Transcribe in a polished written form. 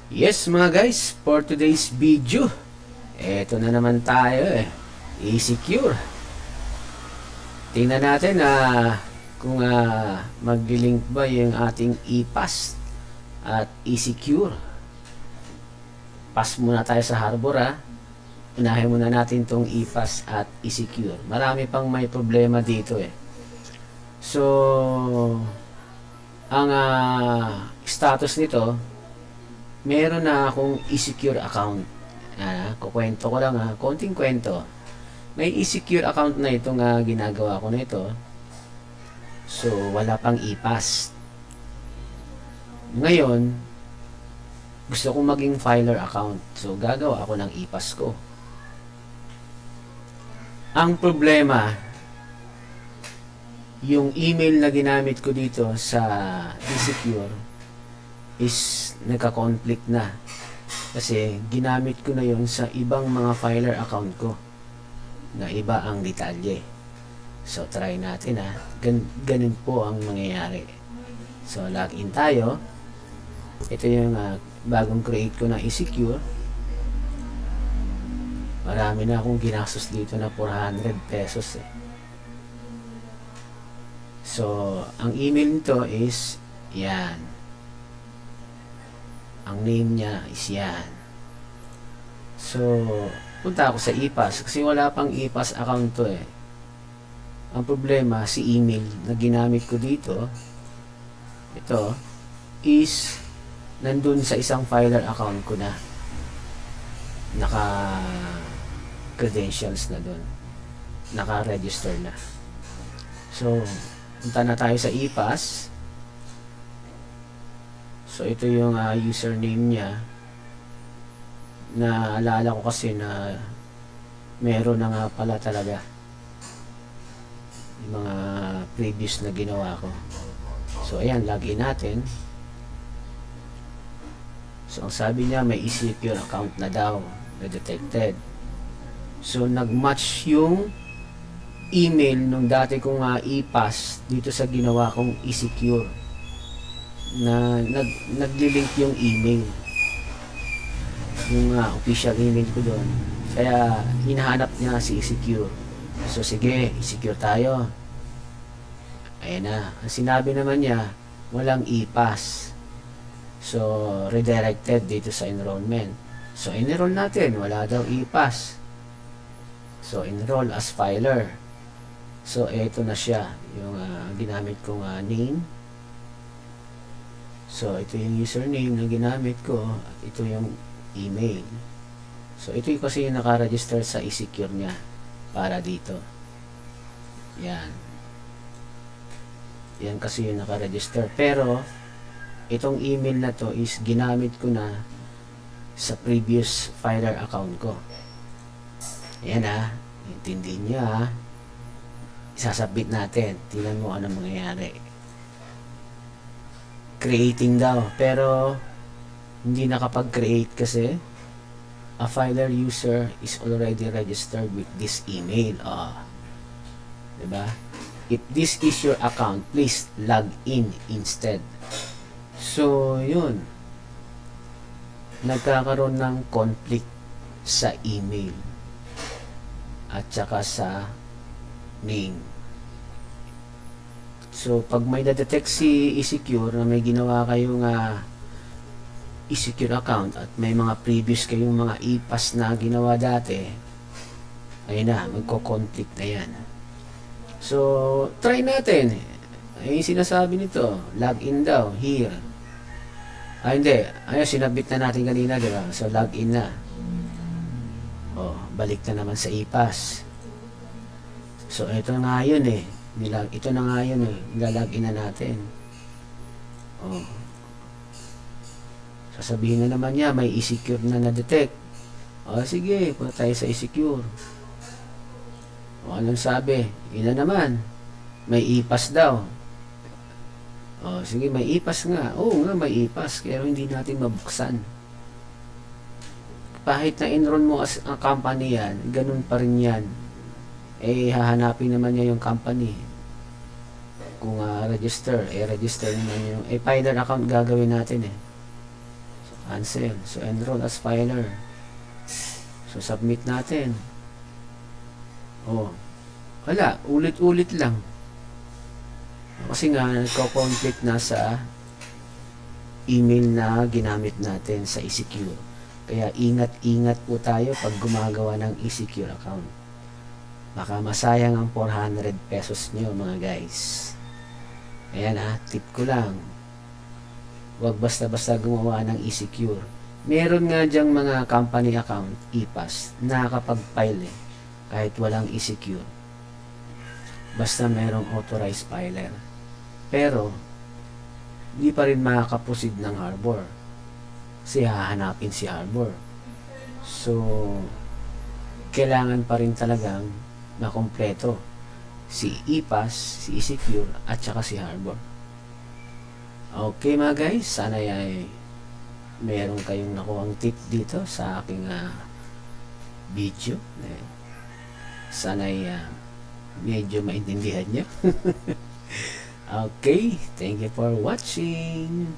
Yes mga guys, for today's video, eto na naman tayo e-secure. Tingnan natin kung magli-link ba yung ating e-pass at e-secure. Pass muna tayo sa Harbor Unahin muna natin tong e-pass at e-secure. Marami pang may problema dito So, ang status nito, meron na akong e-secure account. Kukwento ko lang konting kwento. May e-secure account na itong ginagawa ko na ito. So, wala pang e-pass. Ngayon, gusto kong maging filer account. So, gagawa ako ng e-pass ko. Ang problema, yung email na ginamit ko dito sa e-secure is nagka-conflict na kasi ginamit ko na yon sa ibang mga filer account ko na iba ang detalye. So try natin ganun po ang mangyayari. So login tayo. Ito yung bagong create ko na e-secure. Marami na akong ginastos dito na 400 pesos So ang email nito is yan. Ang name niya is yan. So, punta ako sa e-pass kasi wala pang e-pass account to Ang problema, si email na ginamit ko dito, ito, is nandun sa isang filer account ko na. Naka-credentials na dun. Naka-register na. So, punta na tayo sa e-pass. So ito yung username niya. Naalala ko kasi na meron na nga pala talaga yung mga previous na ginawa ko. So ayan, login natin. So ang sabi niya may e-secure account na daw na detected. So nagmatch yung email nung dati kong e-pass dito sa ginawa kong e-secure na nagli-link yung email, yung official email ko doon. Kaya hinahanap niya si e-secure. So sige, e-secure tayo. Ayan na. Ang sinabi naman niya, walang e-pass. So redirected dito sa enrollment. So enroll natin, wala daw e-pass. So enroll as filer. So ito na siya, yung ginamit kong name. So, ito yung username na ginamit ko at ito yung email. So, ito yung kasi yung nakaregister sa e-secure niya para dito. Yan. Yan kasi yung nakaregister. Pero, itong email na to is ginamit ko na sa previous filer account ko. Yan intindihin niya Isasubmit natin. Tingnan mo ano mangyayari. Creating daw, pero hindi nakapag-create kasi a filer user is already registered with this email. Diba? If this is your account, please log in instead. So yun, nagkakaroon ng conflict sa email at saka sa name. So, pag may na-detect si e-secure na may ginawa kayong e-secure account at may mga previous kayong mga e-pass na ginawa dati, ayun na, magko-conflict na yan. So, try natin. Ay, sinasabi nito, login daw, here. Hindi. Ayun, sinabit na natin kanina, diba? So, login na. Balik na naman sa e-pass. So, ito nga yun ito na nga yun nilalagin na natin. Sasabihin na naman niya may e-secure na na-detect. Sige, punta tayo sa e-secure. Anong sabi? Yun na naman, may e-pass daw. Sige, may e-pass nga. Oo nga, may e-pass, pero hindi natin mabuksan. Kahit na enroll mo as a company yan, ganun pa rin yan. Hahanapin naman niya yung company. Kung register naman yung filer account gagawin natin Cancel. So, enroll as filer. So, submit natin. Oh, wala. Ulit-ulit lang. Kasi nga, nagko-conflict na sa email na ginamit natin sa EasyCure. Kaya ingat-ingat po tayo pag gumagawa ng EasyCure account. Baka masayang ang 400 pesos nyo mga guys. Ayan tip ko lang. Huwag basta-basta gumawa ng EasyCure. Meron nga dyang mga company account, e-pass, nakakapag-file kahit walang EasyCure. Basta merong authorized filer. Pero, hindi pa rin makakaproceed ng Harbor. Kasi hahanapin si Harbor. So, kailangan pa rin talagang makompleto si e-pass, si EasyCure, at saka si Harbor. Okay mga guys, sana ay meron kayong nakuhang tip dito sa aking video. Sana ay medyo maintindihan nyo. Okay, thank you for watching.